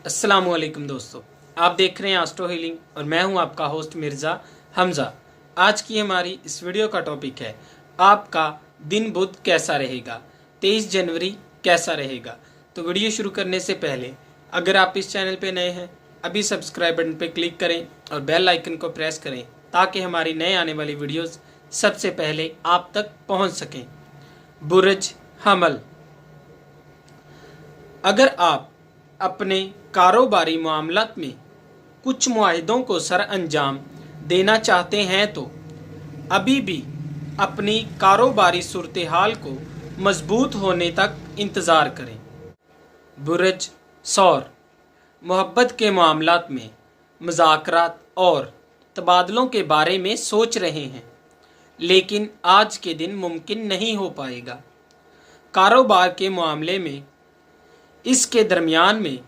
अस्सलामुअलैकुम दोस्तों, आप देख रहे हैं एस्ट्रो हीलिंग और मैं हूं आपका होस्ट मिर्ज़ा हमज़ा। आज की हमारी इस वीडियो का टॉपिक है आपका दिन बुध कैसा रहेगा, 23 जनवरी कैसा रहेगा। तो वीडियो शुरू करने से पहले अगर आप इस चैनल पे नए हैं अभी सब्सक्राइब बटन पे क्लिक करें और बेल आइकन को प्रेस करें ताकि हमारी नए आने वाली वीडियोज़ सबसे पहले आप तक पहुँच सकें। बुर्ज हमल, अगर आप अपने कारोबारी मामलात में कुछ मुआहिदों को सर अंजाम देना चाहते हैं तो अभी भी अपनी कारोबारी सूरत हाल को मजबूत होने तक इंतज़ार करें। बुर्ज सौर, मोहब्बत के मामलात में मुज़ाकरात और तबादलों के बारे में सोच रहे हैं लेकिन आज के दिन मुमकिन नहीं हो पाएगा। कारोबार के मामले में इसके दरमियान में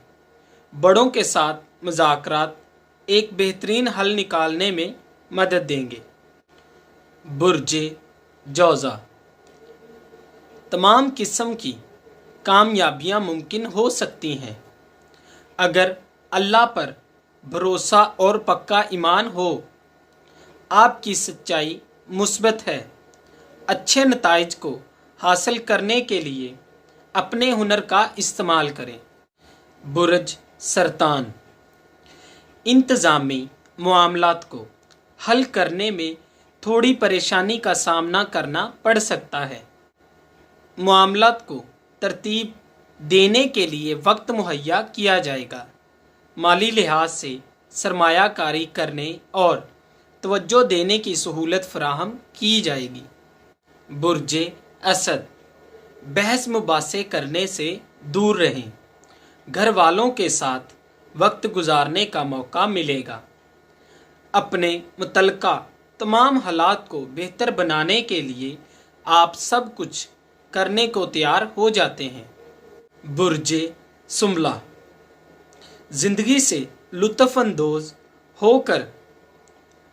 बड़ों के साथ मुज़ाकरात एक बेहतरीन हल निकालने में मदद देंगे। बुर्ज जौज़ा, तमाम किस्म की कामयाबियां मुमकिन हो सकती हैं अगर अल्लाह पर भरोसा और पक्का ईमान हो। आपकी सच्चाई मुस्बत है। अच्छे नताइज को हासिल करने के लिए अपने हुनर का इस्तेमाल करें। बुर्ज सरतान, इंतज़ामी मामलात को हल करने में थोड़ी परेशानी का सामना करना पड़ सकता है। मामलात को तरतीब देने के लिए वक्त मुहैया किया जाएगा। माली लिहाज से सरमायाकारी करने और तवज्जो देने की सहूलत फराहम की जाएगी। बुर्ज असद, बहस मुबासे करने से दूर रहें। घर वालों के साथ वक्त गुजारने का मौका मिलेगा। अपने मुतल्लका तमाम हालात को बेहतर बनाने के लिए आप सब कुछ करने को तैयार हो जाते हैं। बुर्ज सुमला, ज़िंदगी से लुत्फ़अंदोज़ होकर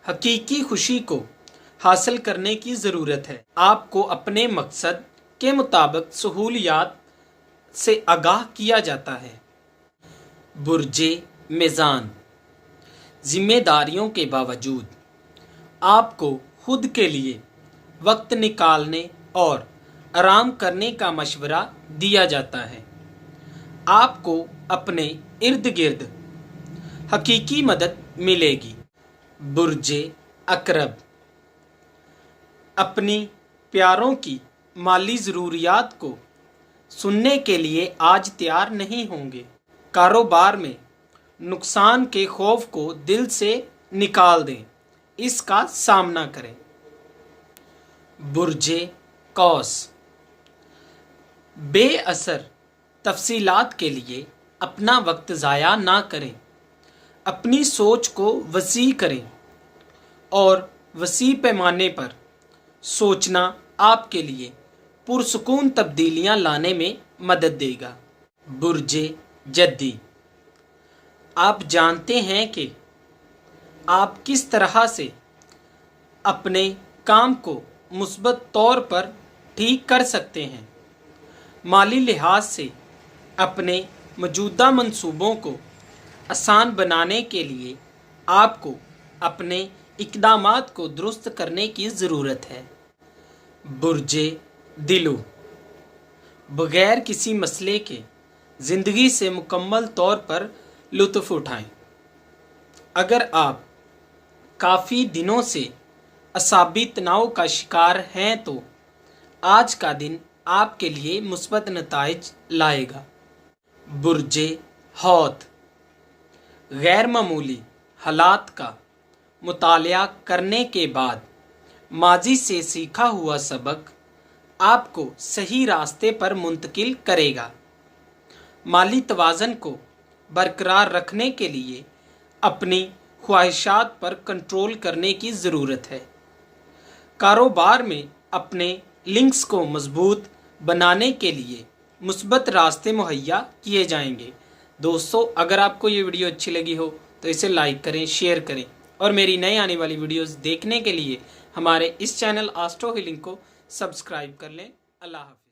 हकीकी खुशी को हासिल करने की ज़रूरत है। आपको अपने मकसद के मुताबिक सहूलियात से आगाह किया जाता है। बुर्ज मीज़ान, जिम्मेदारियों के बावजूद आपको खुद के लिए वक्त निकालने और आराम करने का मशवरा दिया जाता है। आपको अपने इर्द गिर्द हकीकी मदद मिलेगी। बुर्ज अकरब, अपनी प्यारों की माली ज़रूरियात को सुनने के लिए आज तैयार नहीं होंगे। कारोबार में नुकसान के खौफ को दिल से निकाल दें, इसका सामना करें। बुर्ज कौस, बेअसर तफसीलात के लिए अपना वक्त ज़ाया ना करें। अपनी सोच को वसी करें और वसी पैमाने पर सोचना आपके लिए पुरसुकून तब्दीलियां लाने में मदद देगा। बुर्ज जद्दी, आप जानते हैं कि आप किस तरह से अपने काम को मुस्बत तौर पर ठीक कर सकते हैं। माली लिहाज से अपने मौजूदा मंसूबों को आसान बनाने के लिए आपको अपने इक़दामात को दुरुस्त करने की ज़रूरत है। बुर्ज दिलू, बग़ैर किसी मसले के ज़िंदगी से मुकम्मल तौर पर लुत्फ़ उठाएं। अगर आप काफ़ी दिनों से असाबी तनाव का शिकार हैं तो आज का दिन आपके लिए मुस्बत नताइज लाएगा। बुर्ज हौत, गैर मामूली हालात का मुतालिया करने के बाद माजी से सीखा हुआ सबक आपको सही रास्ते पर मुंतकिल करेगा। माली तवाज़न को बरकरार रखने के लिए अपनी ख्वाहिशात पर कंट्रोल करने की ज़रूरत है। कारोबार में अपने लिंक्स को मजबूत बनाने के लिए मुस्बत रास्ते मुहैया किए जाएंगे। दोस्तों, अगर आपको ये वीडियो अच्छी लगी हो तो इसे लाइक करें, शेयर करें और मेरी नई आने वाली वीडियोस देखने के लिए हमारे इस चैनल एस्ट्रो हीलिंग को सब्सक्राइब कर लें। अल्लाह हाफ़िज़।